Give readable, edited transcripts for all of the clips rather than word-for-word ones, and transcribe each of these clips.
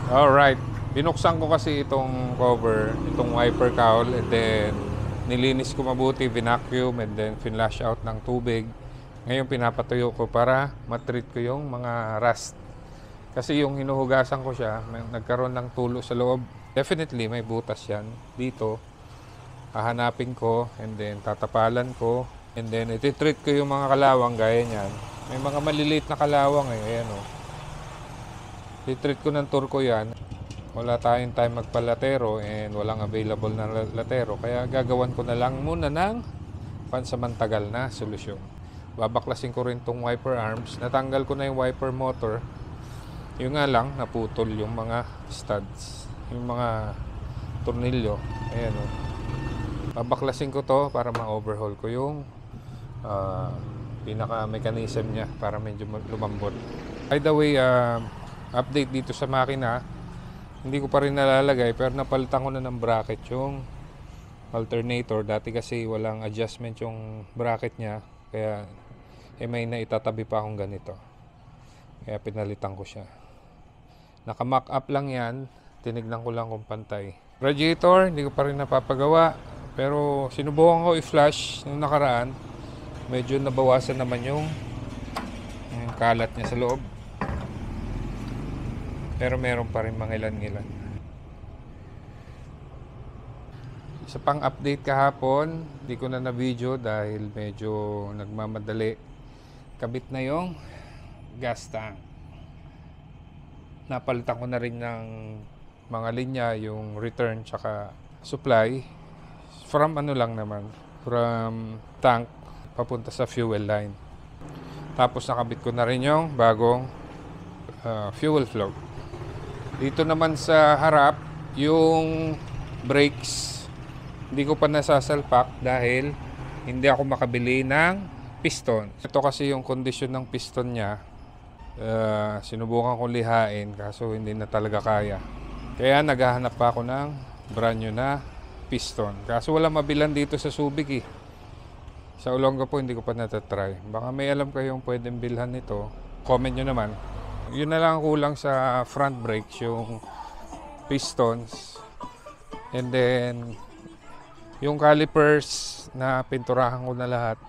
Alright. Binuksan ko kasi itong cover, itong wiper cowl, and then nilinis ko mabuti, vinacuum, and then finlash out ng tubig. Ngayon pinapatuyo ko para matreat ko yung mga rust. Kasi yung hinuhugasan ko siya, nagkaroon ng tulo sa loob. Definitely may butas yan dito. Hahanapin ko, and then tatapalan ko, and then ititreat ko yung mga kalawang gaya niyan. May mga maliliit na kalawang ayan o. Ititreat ko ng turko yan. Wala tayong time magpalatero and walang available na latero. Kaya gagawan ko na lang muna ng pansamantagal na solusyon. Babaklasin ko rin tong wiper arms. Natanggal ko na yung wiper motor. Yung nga lang, naputol yung mga studs. Yung mga tornilyo. Ayan o. Babaklasin ko to para ma-overhaul ko yung pinaka-mechanism niya para medyo lumambot. By the way, update dito sa makina. Hindi ko pa rin nalalagay pero napalitan ko na ng bracket yung alternator. Dati kasi walang adjustment yung bracket niya. Kaya may naitatabi pa akong ganito. Kaya pinalitan ko siya. Naka-mock up lang yan. Tinignan ko lang kung pantay. Radiator, hindi ko pa rin napapagawa. Pero sinubukan ko i-flush nung nakaraan. Medyo nabawasan naman yung kalat niya sa loob. Pero meron pa rin mga ilan-ilan. Isa pang update kahapon, di ko na na-video dahil medyo nagmamadali. Kabit na yung gas tank. Napalitan ko na rin ng mga linya, yung return tsaka supply. From ano lang naman, from tank papunta sa fuel line. Tapos nakabit ko na rin yung bagong fuel float. Dito naman sa harap, yung brakes, hindi ko pa nasasalpak dahil hindi ako makabili ng piston. Ito kasi yung kondisyon ng piston niya. Sinubukan kong lihain kaso hindi na talaga kaya. Kaya naghahanap pa ako ng brand new na piston. Kaso wala mabilan dito sa Subic eh. Sa Olonga po hindi ko pa natatry. Baka may alam kayong pwedeng bilhan nito. Comment nyo naman. Yun na lang kulang sa front brakes, yung pistons. And then, yung calipers na pinturahan ko na lahat.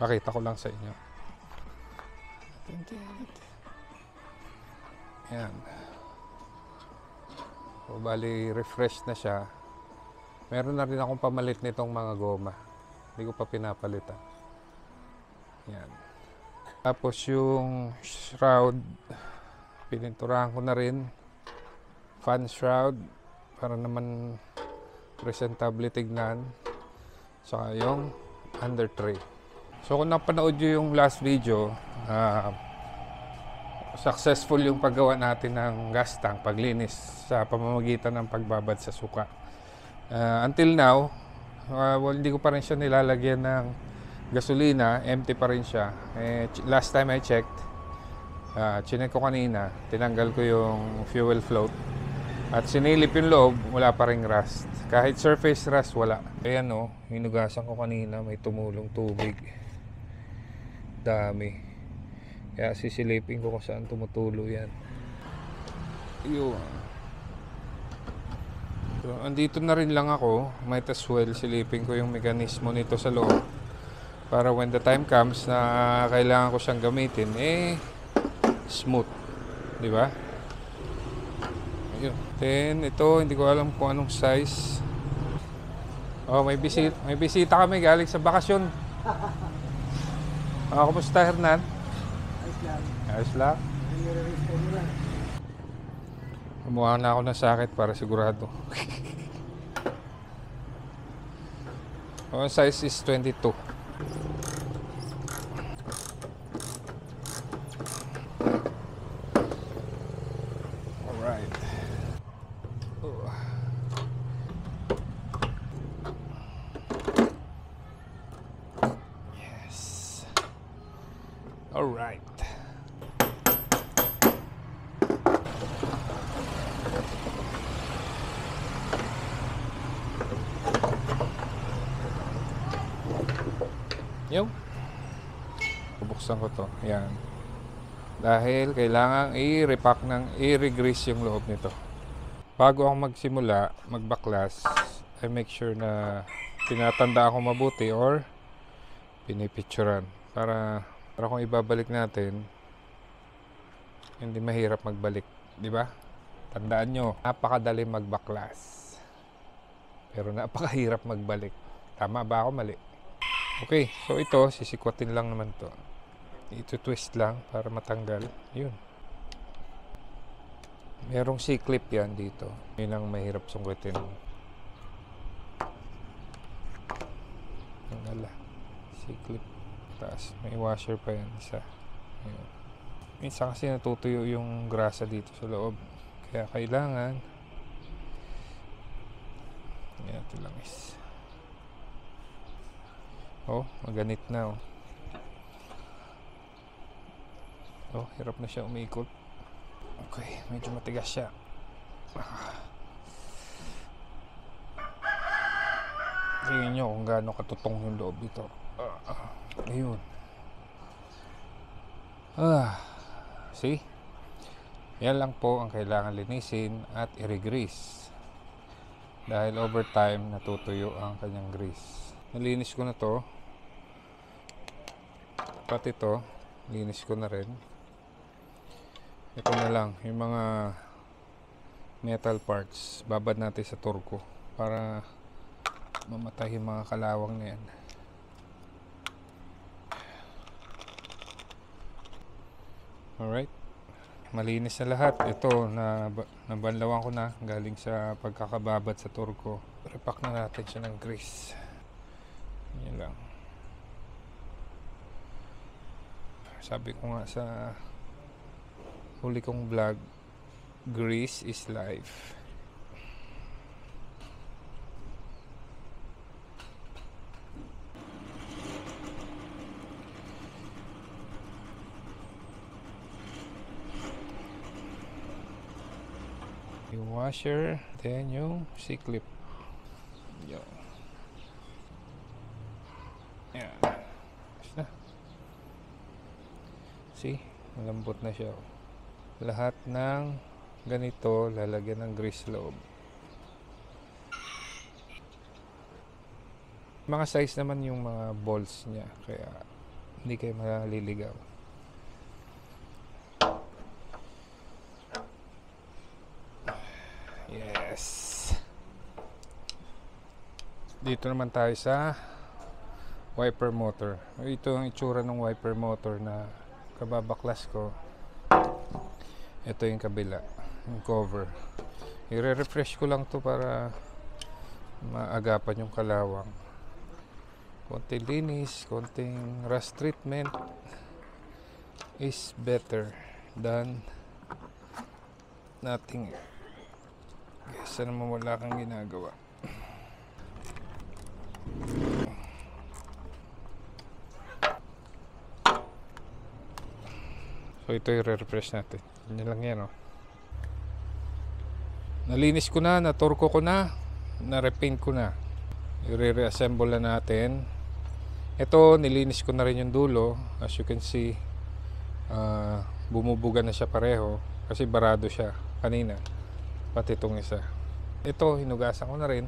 Pakita ko lang sa inyo. Yan. So, bali, refresh na siya. Meron na rin akong pamalit nitong mga goma. Hindi ko pa pinapalitan. Yan. Tapos yung shroud, pininturahan ko na rin. Fan shroud, para naman presentable tignan. Saka yung under tray. So kung napanood nyo yung last video, successful yung paggawa natin ng gas tank, paglinis sa pamamagitan ng pagbabad sa suka. Until now, hindi ko pa rin siya nilalagyan ng gasolina, empty pa rin siya. Last time I checked, chinek ko kanina, tinanggal ko yung fuel float at sinilip yung loob, wala pa rin rust. Kahit surface rust, wala. Ayan o, hinugasan ko kanina, may tumulong tubig. Dami. Kaya sisilipin ko kung saan tumutulo yan. Yun. So, andito na rin lang ako, might as well silipin ko yung mekanismo nito sa loob. Para when the time comes na kailangan ko siyang gamitin, smooth. Di ba? Ayun. Then, ito, hindi ko alam kung anong size. Oh, may bisita kami galing sa bakasyon. Kumusta, Hernan? Ayos lang. Ayos lang. Kumuha na ako ng sakit para sigurado. Ang size is 22. Alright. Yes. Alright. Yung bubuksan ko to. Yan. Dahil kailangan i-repack ng i-regrease yung loob nito. bago ako magsimula magbaklas, I make sure na tinatandaan ko mabuti or pinipicturan para kung ibabalik natin hindi mahirap magbalik, di ba? Tandaan nyo, napakadali magbaklas pero napakahirap magbalik. Tama ba ako? Mali? Okay, so ito sisikwatin lang naman to. Ito twist lang para matanggal. Yun. Merong C-clip yan dito. Yun ang mahirap sungkitin. Wala. C-clip. Taas. May washer pa yan. Isa. Ayun. Minsan kasi natutuyo yung grasa dito sa loob. Kaya kailangan yan ito lang is. Oh, maganit na oh. Oh, hirap na siya umiikot. Okay, medyo matigas siya. Tingnan nyo kung gaano katutong yung loob dito. Ayun. See? Yan lang po ang kailangan linisin at i-grease. Dahil over time natutuyo ang kanyang grease. Nalinis ko na to. Pati ito, linis ko na rin. Ito na lang, yung mga metal parts, babad natin sa turko para mamatay yung mga kalawang na yan. Alright, malinis na lahat. Ito, nabanlawan ko na galing sa pagkakababad sa turko. Repack na natin siya ng grease. Yan lang. Sabi ko nga sa huli kong vlog, grease is life. Yung washer, then yung C-clip. Yo. Yan. Basta. See? Malambot na siya. Lahat ng ganito lalagyan ng grease loob. Mga size naman yung mga balls niya kaya hindi kayo maliligaw. Yes. Dito naman tayo sa wiper motor. Ito ang itsura ng wiper motor na kababaklas ko. Ito yung kabila, yung cover. I-refresh ko lang to para maagapan yung kalawang. Konting linis, konting rust treatment is better than nothing. Kesa naman wala kang ginagawa. So ito i-refresh natin. Yan lang yan oh. Nalinis ko na, naturko ko na, na-repaint ko na. I-reassemble na natin. Ito nilinis ko na rin yung dulo. As you can see, bumubuga na siya pareho kasi barado siya kanina. Pati itong isa. Ito hinugasan ko na rin.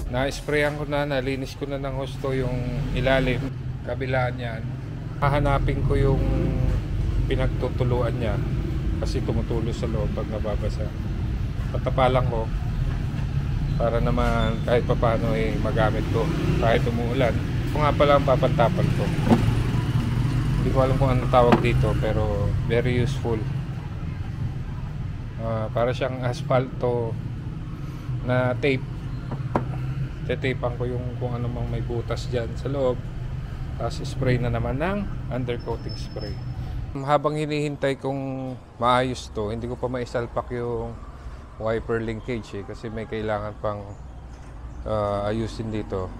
Na-sprayan ko na, nalinis ko na ng husto yung ilalim, kabilaan niyan. Hahanapin ko yung pinagtutuluan niya kasi tumutulo sa loob pag nababasa. Patapalan ko para naman kahit papano magamit ko kahit umuulan. Ito nga pala ang papantapan ko. Hindi ko alam kung ano tawag dito pero very useful. Para siyang asphalto na tape. Tetapan ko yung kung ano mang may butas dyan sa loob. Tapos spray na naman ng undercoating spray. Habang hinihintay kong maayos to, hindi ko pa maisalpak yung wiper linkage kasi may kailangan pang ayusin dito.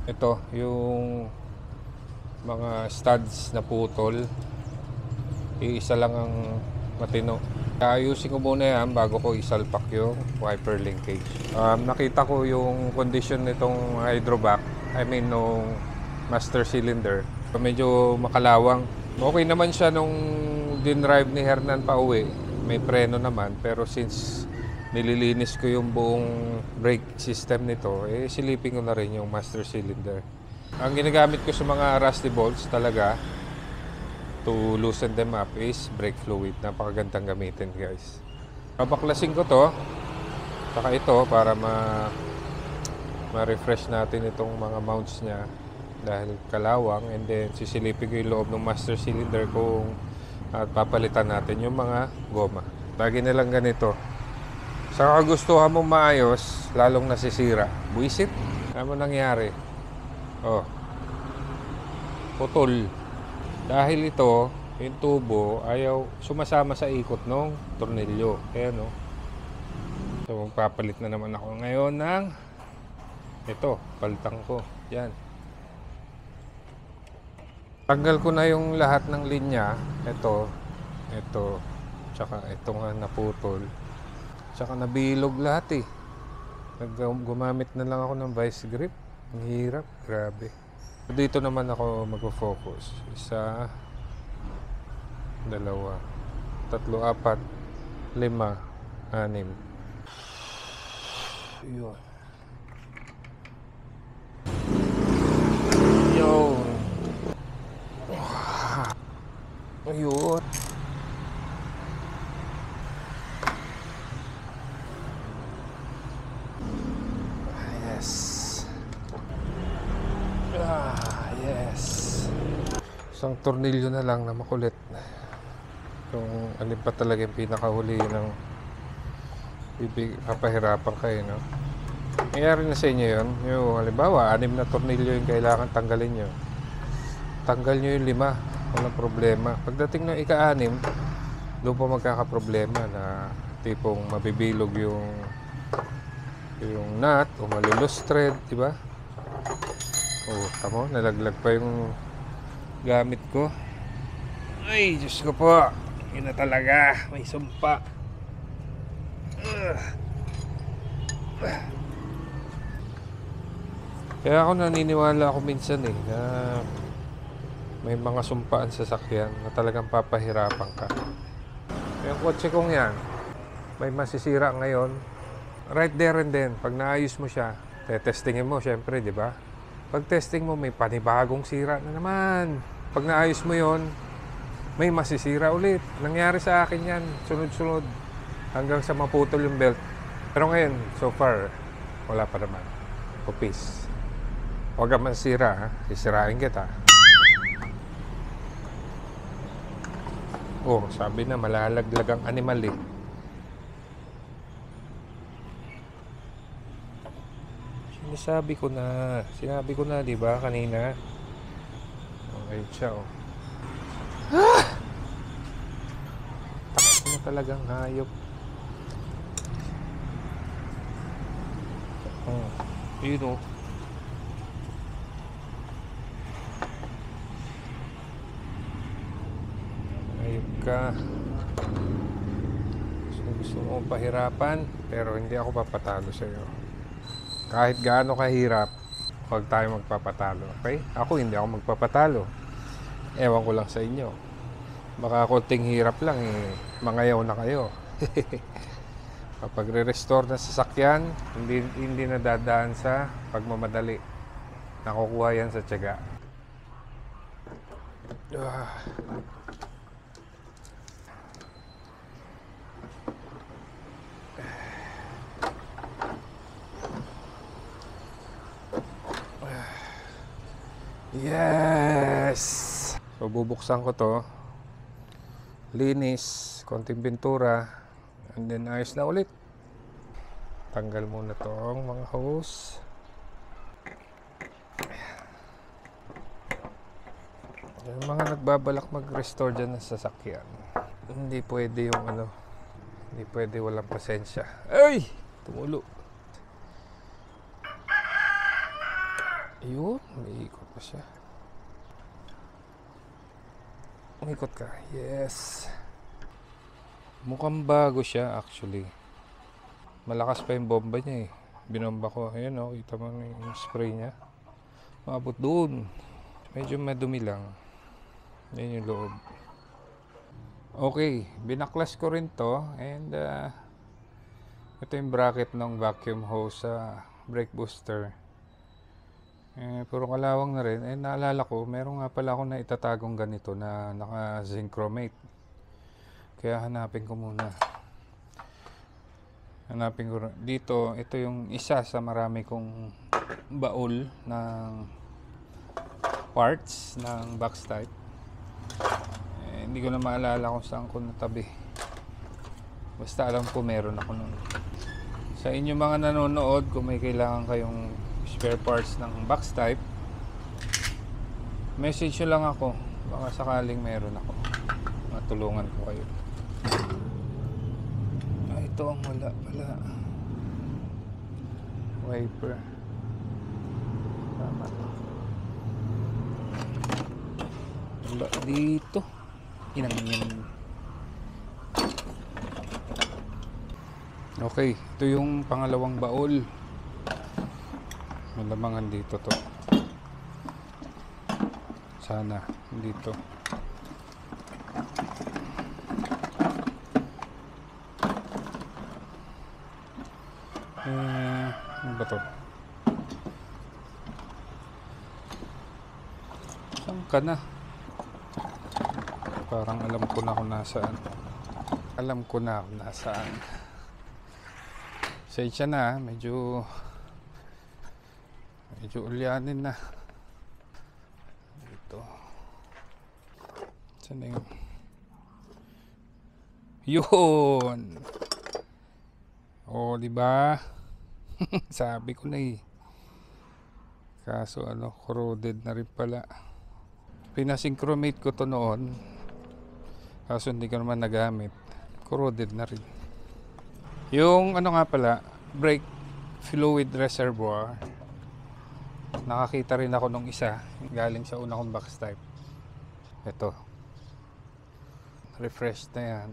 Ito yung mga studs na putol. Iisa lang ang matino. Ayusin ko muna yan bago ko isalpak yung wiper linkage. Nakita ko yung condition nitong hydrovac, I mean nung master cylinder. Medyo makalawang. Okay naman siya nung dinrive ni Hernan pa uwi. May preno naman, pero since nililinis ko yung buong brake system nito, silipin ko na rin yung master cylinder. Ang ginagamit ko sa mga rusty bolts talaga to loosen them up is brake fluid. Napakagandang gamitin, guys. Babaklasin ko to, saka ito para ma-refresh natin itong mga mounts niya dahil kalawang, and then sisilipin ko yung loob ng master cylinder kung at papalitan natin yung mga goma. Lagi nilang ganito. Sa kagustuhan mong maayos, lalong nasisira. Buisit. Ano nangyari? Oh. Putol. Dahil ito, yung tubo, ayaw sumasama sa ikot ng tornilyo. Kaya no. So, magpapalit na naman ako ngayon ng ito, palitan ko. Yan. Tanggal ko na yung lahat ng linya. Ito, tsaka ito nga naputol. Tsaka nabilog lahat eh. Gumamit na lang ako ng vice grip. Ang hirap, grabe. Dito naman ako mag-focus. 1, 2, 3, 4, 5, 6. Yun. Yun. Ayun. Yes. Yes. Isang tornilyo na lang na makulit. Kung alin pa talaga yung pinakahuli ng papahirapan kayo, no? Nangyari na sa inyo yun. Yung halimbawa, 6 na tornilyo yung kailangan tanggalin nyo. Tanggal nyo yung 5. Walang problema. Pagdating ng ika-6, doon pa magkakaproblema na tipong mabibilog yung nut o malulus thread, di ba? Oh, tamo, nalaglag pa yung gamit ko. Ay, Diyos ko po. Yun na talaga. May sumpa. Kaya ako naniniwala ako minsan na may mga sumpaan sa sasakyan na talagang papahirapan ka. Yung kotse kong yan, may masisira ngayon. Right there and then, pag naayos mo siya, testingin mo syempre, di ba? Pag testing mo, may panibagong sira na naman. Pag naayos mo yon, may masisira ulit. Nangyari sa akin yan, sunod-sunod, hanggang sa maputol yung belt. Pero ngayon, so far, wala pa naman. Peace. Huwag ka masira, ha? Sisirain kita. Oh, sabi na malalaglag ang animal eh. Sinabi ko na, di ba, kanina? Okay, siya, oh. Takas na talagang hayop. Oh, yun, oh. Hayop ka. Gusto mo pahirapan, pero hindi ako papatalo sa'yo. Kahit gaano kahirap, huwag tayo magpapatalo, okay? Ako hindi ako magpapatalo. Ewan ko lang sa inyo. Baka konting hirap lang mangayaw na kayo. Kapag re-restore na sasakyan, hindi na dadaan sa pagmamadali. Nakukuha yan sa tiyaga. Yes! So, bubuksan ko to. Linis, konting pintura, and then ayos na ulit. Tanggal muna tong mga hose. Yung mga nagbabalak mag-restore dyan ng sasakyan, hindi pwede yung hindi pwede walang pasensya. Ay! Tumulo. Ayun, may ikot pa siya. Umikot ka. Yes. Mukhang bago siya actually. Malakas pa yung bomba niya eh. Binomba ko. Ayan o, kita mo yung spray niya. Maabot doon. Medyo madumi lang. Ayan yung loob. Okay, binaklas ko rin to. And ito yung bracket ng vacuum hose sa brake booster. Puro kalawang na rin. Naalala ko, meron nga pala ako na itatagong ganito na naka-zinc-chromate. Kaya hanapin ko muna. Hanapin ko dito. Ito yung isa sa marami kong baul ng parts ng box type. Hindi ko na maalala kung saan ko natabi. Basta alam ko meron ako nun. Sa inyo mga nanonood, kung may kailangan kayong spare parts ng box type, message nyo lang ako. Baka sakaling meron ako. Matulungan ko kayo. Ito ang wala pala. Wiper. Tama. Wala dito. Inangin. Okay, ito yung pangalawang baul. Malamangan dito to. Sana dito. Ano ba to? Saan ka na? Parang alam ko na kung nasaan. Alam ko na kung nasaan. Sensya na, medyo ulyanin na. Ito. Saan na yun? Yun! Oh, di ba? Sabi ko na eh. Kaso corroded na rin pala. Pinasynchromate ko to noon. Kaso hindi ko naman nagamit. Corroded na rin. Yung nga pala, brake fluid reservoir. Nakakita rin ako nung isa. Galing sa una kong box type. Ito. Refresh na yan.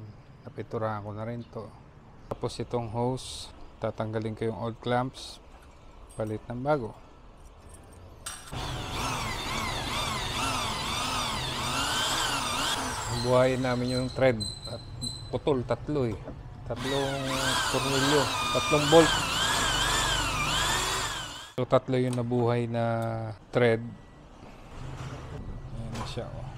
Napiturahan ko na rin to. Tapos itong hose. Tatanggalin ko yung old clamps. Palit ng bago. Buhayin namin yung thread at putol, tatlo eh. Tatlong tornilyo, tatlong bolt. So tatlo yung nabuhay na thread. Ayan na siya oh.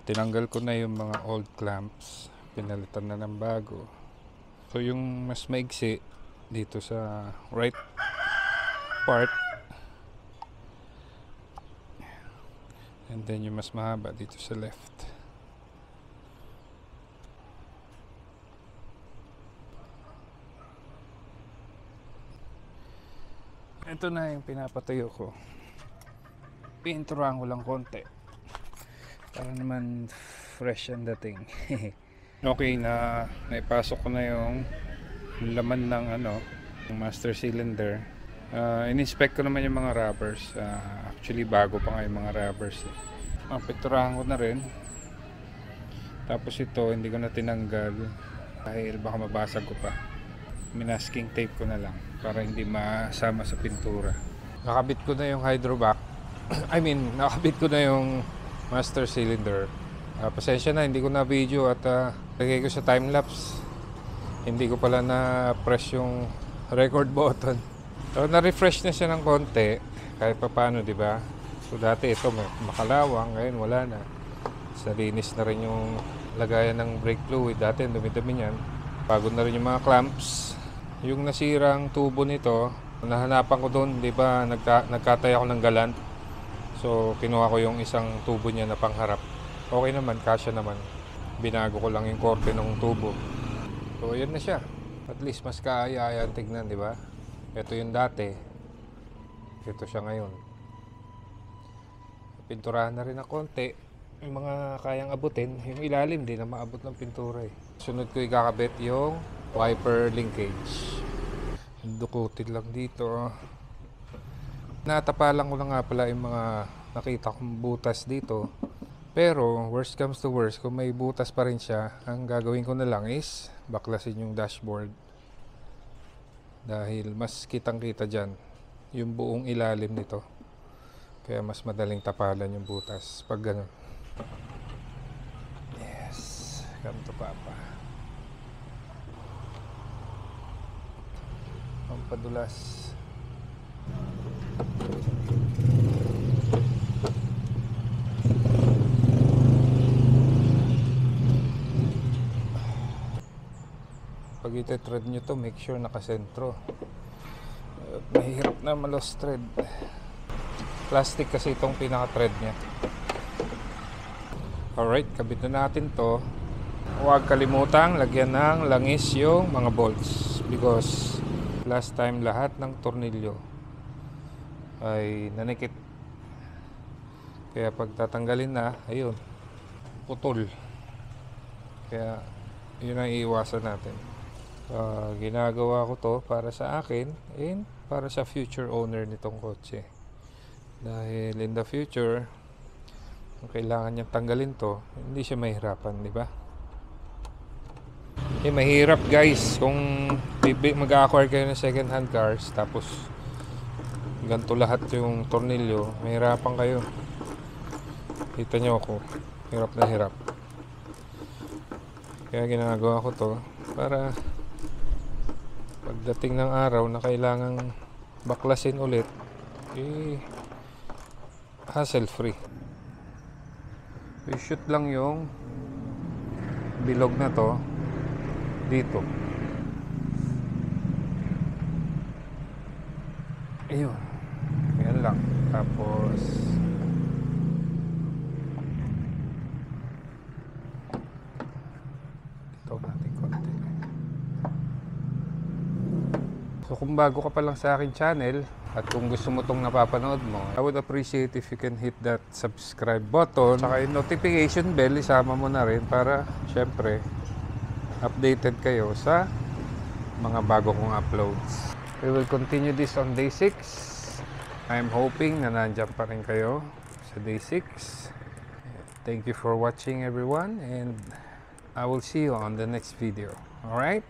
Tinanggal ko na yung mga old clamps. Pinalitan na ng bago. So yung mas maigsi dito sa right part. And then yung mas mahaba dito sa left. Ito na yung pinapatayo ko. Pinturahan ko lang konti. Para naman fresh ang dating. Okay na naipasok ko na yung laman ng yung master cylinder. In-inspect ko naman yung mga rubbers. Actually bago pa nga yung mga rubbers eh. Pinturahan ko na rin. Tapos ito hindi ko na tinanggal dahil baka mabasag ko pa. Minasking tape ko na lang para hindi masama sa pintura. Nakabit ko na yung hydrovac. Nakabit ko na yung master cylinder. Pasensya na, hindi ko na video at lagay ko sa time-lapse. Hindi ko pala na-press yung record button. So, na-refresh na siya ng konti. Kahit pa paano, di ba? So, dati ito makalawang. Ngayon, wala na. Salinis na rin yung lagayan ng brake fluid. Dati, ang dumi-dumi niyan. Pagod na rin yung mga clamps. Yung nasirang tubo nito, nahanapan ko doon, di ba? Nagkatay ako ng galant. So, kinuha ko yung isang tubo niya na pangharap. Okay naman, kasya naman. Binago ko lang yung korte ng tubo. So, ayan na siya. At least mas kaaya-aya tignan, di ba? Ito yung dati. Ito siya ngayon. Pinturahan na rin ng konti. Yung mga kayang abutin, yung ilalim, di na maabot ng pintura eh. Sunod ko ikakabit yung wiper linkage. Dukutin lang dito. Natapalan ko na nga pala yung mga nakita kong butas dito. Pero worst comes to worst, kung may butas pa rin siya, ang gagawin ko na lang is baklasin yung dashboard. Dahil mas kitang-kita dyan yung buong ilalim nito. Kaya mas madaling tapalan yung butas pag ganun. Yes, come to Papa. Pampadulas. Pag ite-thread nyo to, make sure nakasentro. Mahirap na malos thread. Plastic kasi itong pinaka-thread nya. Alright, kabit na natin to. Huwag kalimutang lagyan ng langis yung mga bolts. Because last time lahat ng tornilyo ay nanikit. Kaya pag tatanggalin na, ayun, putol. Kaya yun ang iiwasan natin. Ginagawa ko to para sa akin and para sa future owner nitong kotse. Dahil in the future, kung kailangan niyang tanggalin to, hindi siya mahirapan, di ba? Mahirap guys kung mag-acquire kayo ng second hand cars tapos ganito lahat yung tornilyo, mahirapan kayo. Kita nyo ako, hirap na hirap. Kaya ginagawa ko to para pagdating ng araw na kailangang baklasin ulit, hassle free. I-shoot lang yung bilog na to dito. Ayun. Yan lang. Tapos ito natin konti. So kung bago ka pa lang sa akin channel at kung gusto mo tong napapanood mo, I would appreciate if you can hit that subscribe button saka yung notification bell, isama mo na rin para syempre updated kayo sa mga bago kong uploads. We will continue this on day 6. I'm hoping na nandiyan pa rin kayo sa day 6. Thank you for watching everyone and I will see you on the next video. Alright?